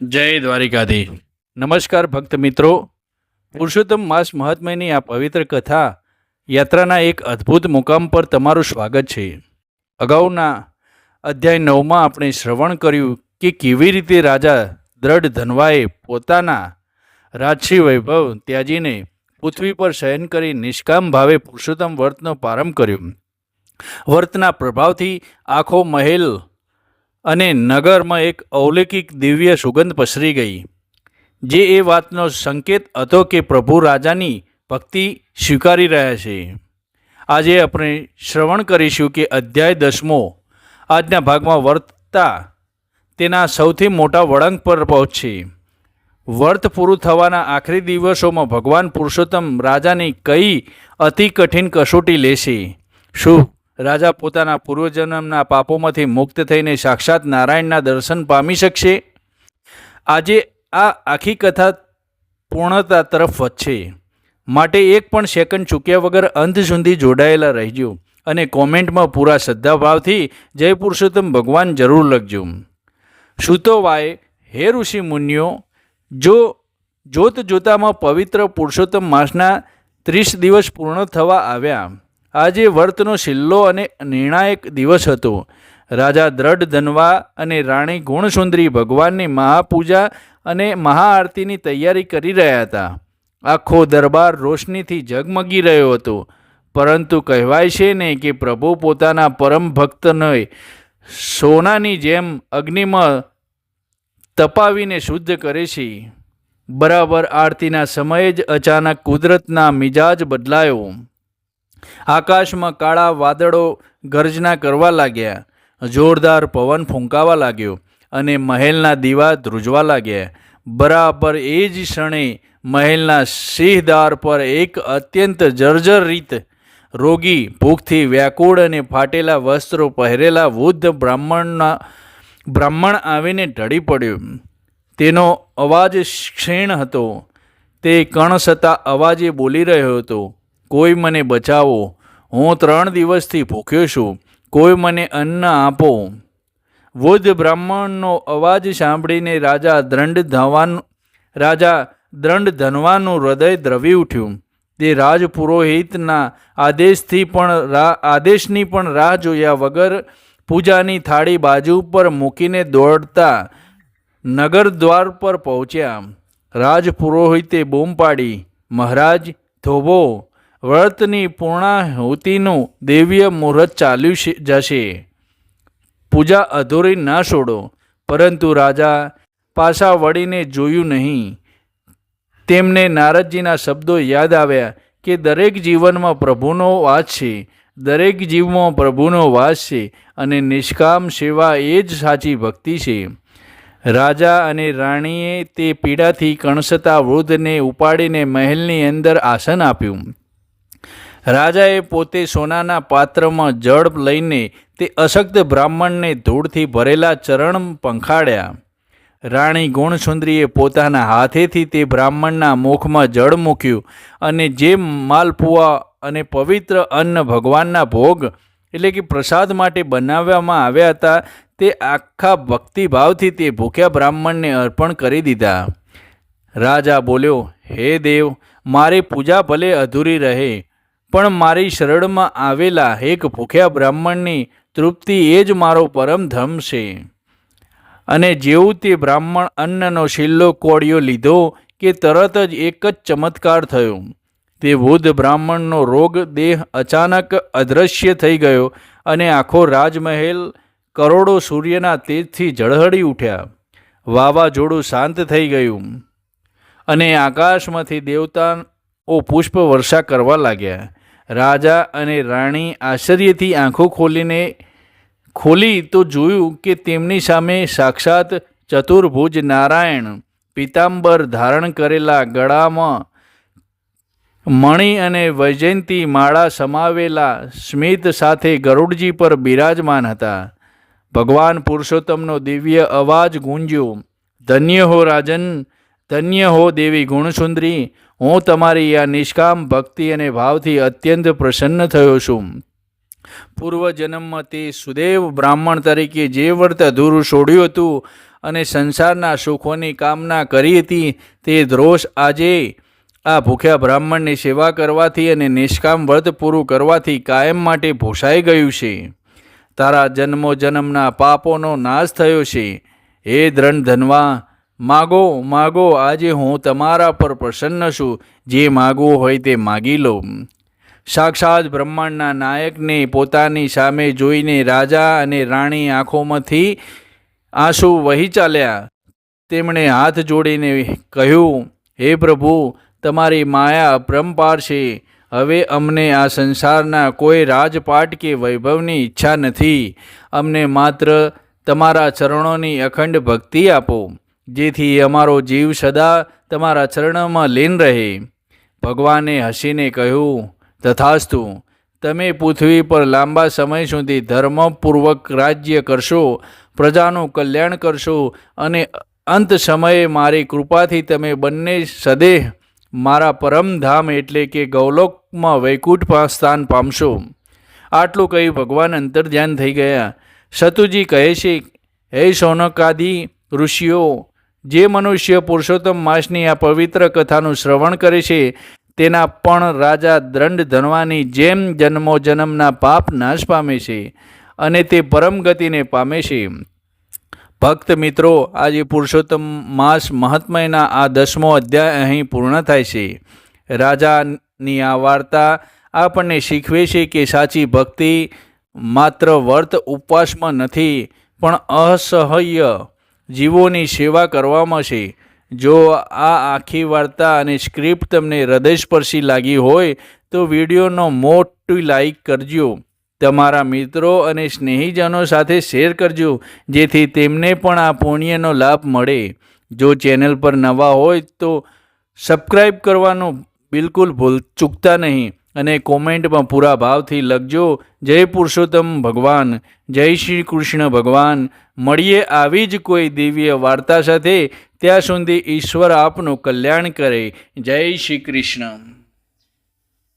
જય દ્વારિકાધીશ. નમસ્કાર ભક્ત મિત્રો. પુરુષોત્તમ માસ મહાત્મ્યની આ પવિત્ર કથા યાત્રાના એક અદ્ભુત મુકામ પર તમારું સ્વાગત છે. અગાઉના અધ્યાય 9માં આપણે શ્રવણ કર્યું કે કેવી રીતે રાજા દ્રઢ ધનવાએ પોતાના રાજસી વૈભવ ત્યાજીને પૃથ્વી પર શયન કરી નિષ્કામ ભાવે પુરુષોત્તમ વ્રતનો પ્રારંભ કર્યો. વ્રતના પ્રભાવથી આખો મહેલ અને નગરમાં એક અલૌકિક દિવ્ય સુગંધ પસરી ગઈ, જે એ વાતનો સંકેત હતો કે પ્રભુ રાજાની ભક્તિ સ્વીકારી રહ્યા છે. આજે આપણે શ્રવણ કરીશું કે અધ્યાય 10મો આજના ભાગમાં વર્તતા તેના સૌથી મોટા વળાંક પર પહોંચશે. વ્રત પૂરું થવાના આખરી દિવસોમાં ભગવાન પુરુષોત્તમ રાજાની કઈ અતિ કઠિન કસોટી લેશે. શું રાજા પોતાના પૂર્વજન્મના પાપોમાંથી મુક્ત થઈને સાક્ષાત નારાયણના દર્શન પામી શકશે? આજે આ આખી કથા પૂર્ણતા તરફ વધશે, માટે એક પણ સેકન્ડ ચૂક્યા વગર અંત સુધી જોડાયેલા રહેજો અને કોમેન્ટમાં પૂરા શ્રદ્ધાભાવથી જય પુરુષોત્તમ ભગવાન જરૂર લખજો. સુતોવાય, હે ઋષિ મુનિઓ, જો જોત જોતામાં પવિત્ર પુરુષોત્તમ માસના 30 દિવસ પૂર્ણ થવા આવ્યા. આજે વ્રતનો છેલ્લો અને નિર્ણાયક દિવસ હતો. રાજા દ્રઢ ધનવા અને રાણી ગુણસુંદરી ભગવાનની મહાપૂજા અને મહાઆરતીની તૈયારી કરી રહ્યા હતા. આખો દરબાર રોશનીથી ઝગમગી રહ્યો હતો. પરંતુ કહેવાય છે ને કે પ્રભુ પોતાના પરમ ભક્તને સોનાની જેમ અગ્નિમાં તપાવીને શુદ્ધ કરે છે. બરાબર આરતીના સમયે જ અચાનક કુદરતના મિજાજ બદલાયો. આકાશમાં કાળા વાદળો ગર્જના કરવા લાગ્યા, જોરદાર પવન ફૂંકાવા લાગ્યો અને મહેલના દીવા ધ્રુજવા લાગ્યા. બરાબર એ જ ક્ષણે મહેલના સિંહદ્વાર પર એક અત્યંત જર્જરિત રોગી, ભૂખથી વ્યાકુળ અને ફાટેલા વસ્ત્રો પહેરેલા વૃદ્ધ બ્રાહ્મણ આવીને ઢળી પડ્યો. તેનો અવાજ ક્ષીણ હતો. તે કણસતા અવાજે બોલી રહ્યો હતો, કોઈ મને બચાવો, હું 3 દિવસથી ભૂખ્યો છું, કોઈ મને અન્ન આપો. વૃદ્ધ બ્રાહ્મણનો અવાજ સાંભળીને રાજા દ્રઢ ધનવાનું હૃદય દ્રવી ઉઠ્યું. તે રાજપુરોહિતના આદેશની પણ રાહ જોયા વગર પૂજાની થાળી બાજુ પર મૂકીને દોડતા નગર દ્વાર પર પહોંચ્યા. રાજપુરોહિતે બૂમ પાડી, મહારાજ, થોભો, વ્રતની પૂર્ણાહુતિનું દિવ્ય મુહૂર્ત ચાલ્યું જશે, પૂજા અધૂરી ના છોડો. પરંતુ રાજા પાછા વળીને જોયું નહીં. તેમને નારદજીના શબ્દો યાદ આવ્યા કે દરેક જીવનમાં પ્રભુનો વાસ છે, દરેક જીવમાં પ્રભુનો વાસ છે અને નિષ્કામ સેવા એ જ સાચી ભક્તિ છે. રાજા અને રાણીએ તે પીડાથી કણસતા વૃદ્ધને ઉપાડીને મહેલની અંદર આસન આપ્યું. રાજાએ પોતે સોનાના પાત્રમાં જળ લઈને તે અશક્ત બ્રાહ્મણને ધૂળથી ભરેલા ચરણ પંખાડ્યા. રાણી ગુણસુંદરીએ પોતાના હાથેથી તે બ્રાહ્મણના મુખમાં જળ મૂક્યું અને જે માલપુઆ અને પવિત્ર અન્ન ભગવાનના ભોગ એટલે કે પ્રસાદ માટે બનાવવામાં આવ્યા હતા, તે આખા ભક્તિભાવથી તે ભૂખ્યા બ્રાહ્મણને અર્પણ કરી દીધા. રાજા બોલ્યો, હે દેવ, મારી પૂજા ભલે અધૂરી રહે, પણ મારી શરણમાં આવેલા એક ભૂખ્યા બ્રાહ્મણની તૃપ્તિ એ જ મારો પરમ ધર્મ છે. અને જેવું તે બ્રાહ્મણ અન્નનો છેલ્લો કોળિયો લીધો કે તરત જ એક જ ચમત્કાર થયો. તે વૃદ્ધ બ્રાહ્મણનો રોગ દેહ અચાનક અદૃશ્ય થઈ ગયો અને આખો રાજમહેલ કરોડો સૂર્યના તેજથી ઝળહળી ઉઠ્યા. વાવાઝોડું શાંત થઈ ગયું અને આકાશમાંથી દેવતાઓ પુષ્પ વર્ષા કરવા લાગ્યા. રાજા અને રાણી આશ્ચર્યથી આંખો ખોલી તો જોયું કે તેમની સામે સાક્ષાત ચતુર્ભુજ નારાયણ, પીતાંબર ધારણ કરેલા, ગળામાં મણિ અને વૈજયંતી માળા સમાવેલા, સ્મિત સાથે ગરુડજી પર બિરાજમાન હતા. ભગવાન પુરુષોત્તમનો દિવ્ય અવાજ ગુંજ્યો, ધન્ય હો રાજન, ધન્ય હો દેવી ગુણસુંદરી, હું તમારી આ નિષ્કામ ભક્તિ અને ભાવથી અત્યંત પ્રસન્ન થયો છું. પૂર્વજન્મમાં તે સુદેવ બ્રાહ્મણ તરીકે જે વ્રત અધૂરું છોડ્યું હતું, અને સંસારના સુખોની કામના કરી હતી તે દ્રોષ આજે આ ભૂખ્યા બ્રાહ્મણની સેવા કરવાથી અને નિષ્કામ વ્રત પૂરું કરવાથી કાયમ માટે ભૂસાઈ ગયું છે. તારા જન્મો જન્મના પાપોનો નાશ થયો છે. હે ધનવા, માગો માગો, આજે હું તમારા પર પ્રસન્ન છું. જે માગવું હોય તે માગી લો. સાક્ષાત બ્રહ્માંડના નાયકને પોતાની સામે જોઈને રાજા અને રાણી આંખોમાંથી આંસુ વહી ચાલ્યા. તેમણે હાથ જોડીને કહ્યું, હે પ્રભુ, તમારી માયા અપરંપાર છે. હવે અમને આ સંસારના કોઈ રાજપાટ કે વૈભવની ઈચ્છા નથી. અમને માત્ર તમારા ચરણોની અખંડ ભક્તિ આપો, જેથી અમારો જીવ સદા તમારા ચરણોમાં લીન રહે. ભગવાને હસીને કહ્યું, તથાસ્તુ. તમે પૃથ્વી પર લાંબા સમય સુધી ધર્મપૂર્વક રાજ્ય કરશો, પ્રજાનું કલ્યાણ કરશો અને અંત સમયે મારી કૃપાથી તમે બંને સદેહ મારા પરમધામ એટલે કે ગૌલોકમાં વૈકુંઠ સ્થાન પામશો. આટલું કહી ભગવાન અંતર્ધ્યાન થઈ ગયા. સતુજી કહે છે, હે શૌનકાદિ ઋષિઓ, જે મનુષ્ય પુરુષોત્તમ માસની આ પવિત્ર કથાનું શ્રવણ કરે છે તેના પણ રાજા ધનવાની જેમ જન્મો જન્મના પાપ નાશ પામે છે અને તે પરમ ગતિને પામે છે. ભક્ત મિત્રો, આજે પુરુષોત્તમ માસ મહાત્મ્યના આ 10મો અધ્યાય અહીં પૂર્ણ થાય છે. રાજાની આ વાર્તા આપણને શીખવે છે કે સાચી ભક્તિ માત્ર વ્રત ઉપવાસમાં નથી, પણ અસહ્ય જીવોની સેવા કરવામાં છે. જો આ આખી વાર્તા અને સ્ક્રિપ્ટ તમને હૃદયસ્પર્શી લાગી હોય તો વિડીયોનો મોટી લાઈક કરજો. તમારા મિત્રો અને સ્નેહીજનો સાથે શેર કરજો, જેથી તેમને પણ આ પુણ્યનો લાભ મળે. જો ચેનલ પર નવા હોય તો સબસ્ક્રાઈબ કરવાનું બિલકુલ ચૂકતા નહીં અને કોમેન્ટમાં પૂરા ભાવથી લખજો, જય પુરુષોત્તમ ભગવાન, જય શ્રી કૃષ્ણ ભગવાન. મળીએ આવી જ કોઈ દિવ્ય વાર્તા સાથે. ત્યાં સુધી ઈશ્વર આપનું કલ્યાણ કરે. જય શ્રી કૃષ્ણ.